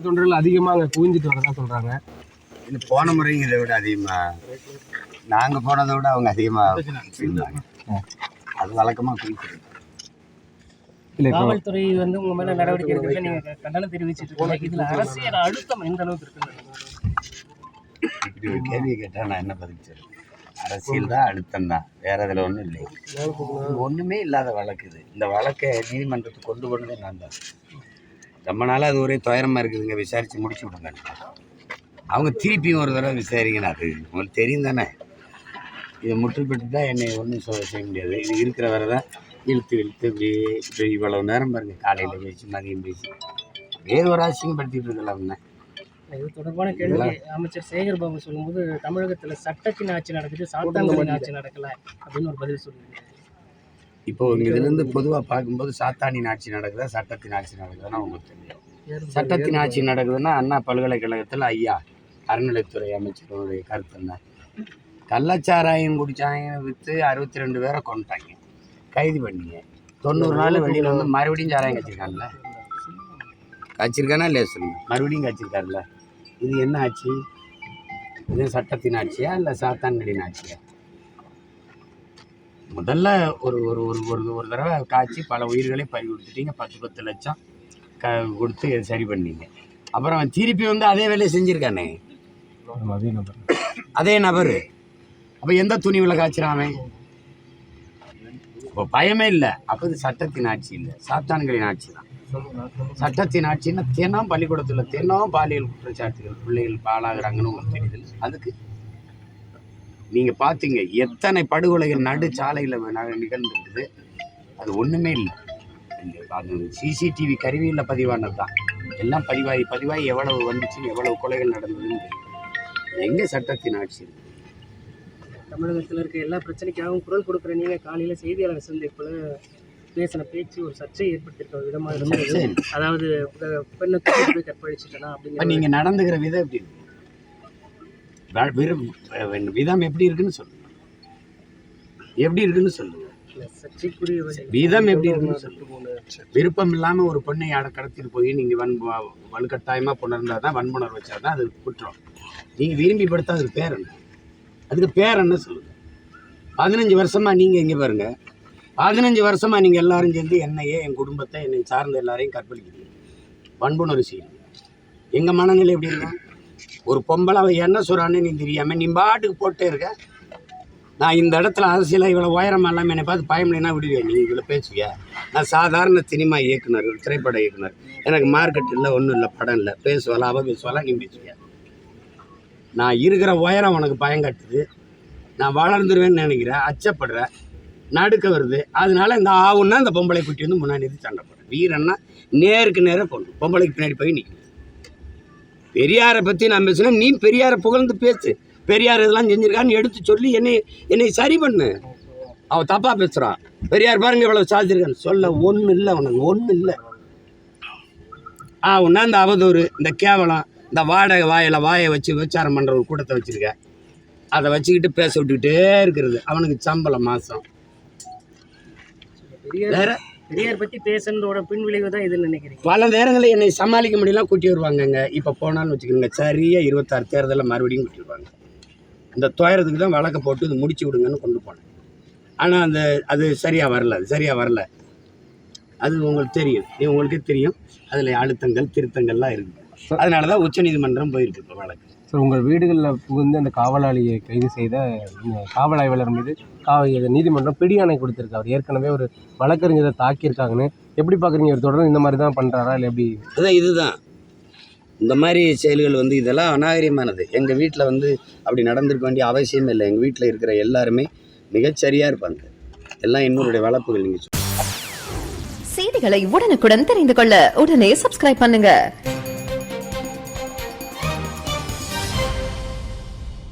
தொண்டர்கள் அதிகமாக அங்கே குவிஞ்சிட்டு வரதா சொல்கிறாங்க. இது போன முறையும் இதை விட அதிகமாக, நாங்கள் போனதை விட அவங்க அதிகமாக இருந்தாங்க. அது வழக்கமாக குவிக்கிறது. இல்லை, காவல்துறை வந்து உங்கள் மேலே நடவடிக்கை எடுக்கிறதுல நீங்கள் கண்டனம் தெரிவிச்சுட்டு இருக்கீங்க. இதில் அரசியல் அழுத்தம் எந்த அளவுக்கு இருக்குன்னு இப்படி ஒரு கேள்வியை கேட்டால் நான் என்ன பதில் சொல்லுவேன்? அரசியல் தான், அழுத்தம் தான், வேற இதில் ஒன்றும் இல்லை. ஒன்றுமே இல்லாத வழக்கு இது. இந்த வழக்கை நீதிமன்றத்துக்கு கொண்டு போனதே நான் தான். ரொம்ப நாளாக அது ஒரே துயரமாக இருக்குதுங்க, விசாரித்து முடிச்சு விடுங்க. அவங்க திருப்பியும் ஒரு தடவை விசாரிங்கன்னு அது உங்களுக்கு தெரியும் தானே. இதை முற்றுப்பட்டு தான் என்னை ஒன்றும் செய்ய முடியாது. இது இருக்கிற வரை தான் இழுத்து இப்படி இவ்வளவு நேரம் பாருங்கள், காலையில் பேசி மதியம் பேசி வேறு ஒரு அசிங்கப்படுத்திட்டு இருக்கலாம்ண்ணே. இது தொடர்பான கேள்வி அமைச்சர் சேகர் பாபு சொல்லும்போது தமிழகத்தில் சட்டத்தின் ஆட்சி நடக்குது, சாத்தான்களின் ஆட்சி நடக்கல அப்படின்னு ஒரு பதில் சொல்லுங்க. இப்போ இதுலேருந்து பொதுவாக பார்க்கும்போது சாத்தானின் ஆட்சி நடக்குதா சட்டத்தின் ஆட்சி நடக்குதுன்னா உங்களுக்கு தெரியும். சட்டத்தின் ஆட்சி நடக்குதுன்னா அண்ணா பல்கலைக்கழகத்தில் ஐயா அறநிலைத்துறை அமைச்சருடைய கருத்து என்ன? கள்ளச்சாராயம் குடிச்சாங்க விற்று 62 பேரை கொண்டுட்டாங்க, கைது பண்ணிங்க. 90 நாள் வெளியில் வந்து மறுபடியும் சாராயம் கச்சிருக்காங்கல்ல, கச்சிருக்கானா இல்லையா சொல்லுங்க, மறுபடியும் கச்சிருக்காருல்ல. இது என்ன ஆட்சி? இது சட்டத்தின் ஆட்சியா இல்லை சாத்தான்களின் ஆட்சியா? முதல்ல ஒரு ஒரு ஒரு ஒரு தடவை காய்ச்சி பல உயிர்களை பறி கொடுத்துட்டீங்க, 10 லட்சம் கொடுத்து சரி பண்ணீங்க. அப்புறம் அவன் திருப்பி வந்து அதே வேலையை செஞ்சுருக்கானே அதே நபர். அப்போ எந்த துணிவில் காய்ச்சிறான் அவன்? இப்போ பயமே இல்லை. அப்போ இது சட்டத்தின் ஆட்சி இல்லை, சாத்தான்களின் ஆட்சி தான். சட்டத்தின் ஆட்சின்னா தினம் பள்ளிக்கூடத்தில் தினம் பாலியல் குற்றச்சாட்டுகள், பிள்ளைகள் பாலாகிறாங்கன்னு உங்களுக்கு தெரியுது. அதுக்கு நீங்கள் பார்த்தீங்க எத்தனை படுகொலைகள் நடு சாலையில் நிகழ்ந்துருக்குது. அது ஒன்றுமே இல்லை. அது சிசிடிவி கருவியில் பதிவானது தான். எல்லாம் பதிவாகி எவ்வளவு வந்துச்சு, எவ்வளவு கொலைகள் நடந்ததுன்னு தெரியும். எங்கே சட்டத்தின் ஆட்சி இருக்குது? தமிழகத்தில் இருக்க எல்லா பிரச்சனைக்காகவும் குரல் கொடுக்குற நீங்கள் காலையில் செய்தியாளர் சந்திப்பில் பேசின பேச்சு ஒரு சர்ச்சையை ஏற்படுத்தியிருக்க விதமாக இருந்தது. அதாவது பெண்ணை போய் கற்பழிச்சுட்டனா அப்படிங்கிற நீங்கள் நடந்துக்கிற விதம் எப்படி இருக்கு? விதம் எப்படி இருக்குன்னு சொல்லுங்க. எப்படி இருக்குன்னு சொல்லுங்க. சர்ச்சைக்குரிய விதம் எப்படி இருக்குன்னு சொல்லுங்க. விருப்பம் இல்லாமல் ஒரு பெண்ணை கடத்திட்டு போய் நீங்கள் வலுக்கட்டாயமாக புணர்ந்தால் தான், வன்புணர்வு வச்சா தான் அது குற்றம். நீங்கள் விரும்பி படுத்தா அதுக்கு பேர் என்ன? அதுக்கு பேர் என்ன சொல்லுங்க. 15 வருஷமாக நீங்கள் இங்கே பாருங்க, 15 வருஷமாக நீங்கள் எல்லாரும் சேர்ந்து என்னையே, என் குடும்பத்தை, என்னை சார்ந்த எல்லாரையும் கற்பழிக்கிறீங்க, வன்புணர்வு செய்யுங்க. எங்கள் மனநிலை எப்படி இருக்கும்? ஒரு பொம்பளை அவள் என்ன சொல்கிறான்னு நீ தெரியாமல் நீ பாட்டுக்கு போட்டே இருக்க. நான் இந்த இடத்துல அரசியலாக இவ்வளோ உயரமாக இல்லாமல் என்னை பார்த்து பயமில்லைன்னா விடுவேன். நீங்கள் இவ்வளோ பேசுவியா? நான் சாதாரண சினிமா இயக்குனர், திரைப்பட இயக்குனர். எனக்கு மார்க்கெட் இல்லை, ஒன்றும் இல்லை, படம் இல்லை. பேசுவாளா அவள் பேசுவாளா, நீ பேசுவியா? நான் இருக்கிற உயரம் உனக்கு பயங்கட்டுது. நான் வளர்ந்துருவேன்னு நினைக்கிறேன், அச்சப்படுறேன், நடுக்க வருது. அதனால இந்த ஆவுன்னா இந்த பொம்பளை குட்டி வந்து முன்னாடி சண்டை போடுறேன். வீரன்னா நேருக்கு நேராக போடணும், பொம்பளைக்கு பின்னாடி போய் நிற்கணும். பெரியாரை பற்றி நான் பேசுகிறேன், நீ பெரியாரை புகழ்ந்து பேசு. பெரியார் இதெல்லாம் செஞ்சுருக்கான்னு எடுத்து சொல்லி என்னை சரி பண்ணு. அவள் தப்பாக பேசுகிறான். பெரியார் பாருங்க இவ்வளோ சாதிச்சிருக்கான்னு சொல்ல ஒன்றும் இல்லை, உனக்கு ஒன்றும் இல்லை. ஒன்றா இந்த அவதூறு, இந்த கேவலம், இந்த வாடகை வாயை வச்சு விபச்சாரம் பண்ணுற ஒரு கூட்டத்தை வச்சுருக்க, அதை வச்சுக்கிட்டு பேச விட்டுக்கிட்டே இருக்கிறது. அவனுக்கு சம்பளம் மாதம். வேற பெரியார் பற்றி பேசுறதோட பின் விளைவு தான் இதுன்னு நினைக்கிறேன். பல நேரங்களில் என்னை சமாளிக்க முடியலாம் கூட்டி வருவாங்கங்க. இப்போ போனாலும் வச்சுக்கோங்க, சரியாக 26 தேர்தலில் மறுபடியும் கூட்டிடுவாங்க. அந்த துயரத்துக்கு தான் வழக்கை போட்டு இது முடிச்சு விடுங்கன்னு கொண்டு போனேன். ஆனால் அது சரியாக வரல. அது உங்களுக்கு தெரியும், உங்களுக்கே தெரியும். அதில் அழுத்தங்கள் திருத்தங்கள்லாம் இருக்குது. அதனால தான் உச்சநீதிமன்றம் போயிருக்கு இப்போ வழக்கு. சார், உங்கள் வீடுகளில் புகுந்து அந்த காவலாளியை கைது செய்த காவல் ஆய்வாளர் மீது நீதிமன்றம் பிடியாணை கொடுத்துருக்கு. அவர் ஏற்கனவே ஒரு வழக்கறிஞரை தாக்கியிருக்காங்கன்னு எப்படி பார்க்குறீங்க? இவர் தொடர்ந்து இந்த மாதிரி தான் பண்ணுறாரா இல்லை எப்படி? இதுதான் இந்த மாதிரி செயல்கள் வந்து இதெல்லாம் அநாகரிகமானது. எங்கள் வீட்டில் வந்து அப்படி நடந்திருக்க வேண்டிய அவசியம் இல்லை. எங்கள் வீட்டில் இருக்கிற எல்லாருமே மிகச்சரியாக இருப்பாங்க. எல்லாம் என்னுடைய வளர்ப்புகள். நீங்கள் செய்திகளை உடனுக்குடன் தெரிந்து கொள்ள உடனே சப்ஸ்கிரைப் பண்ணுங்க.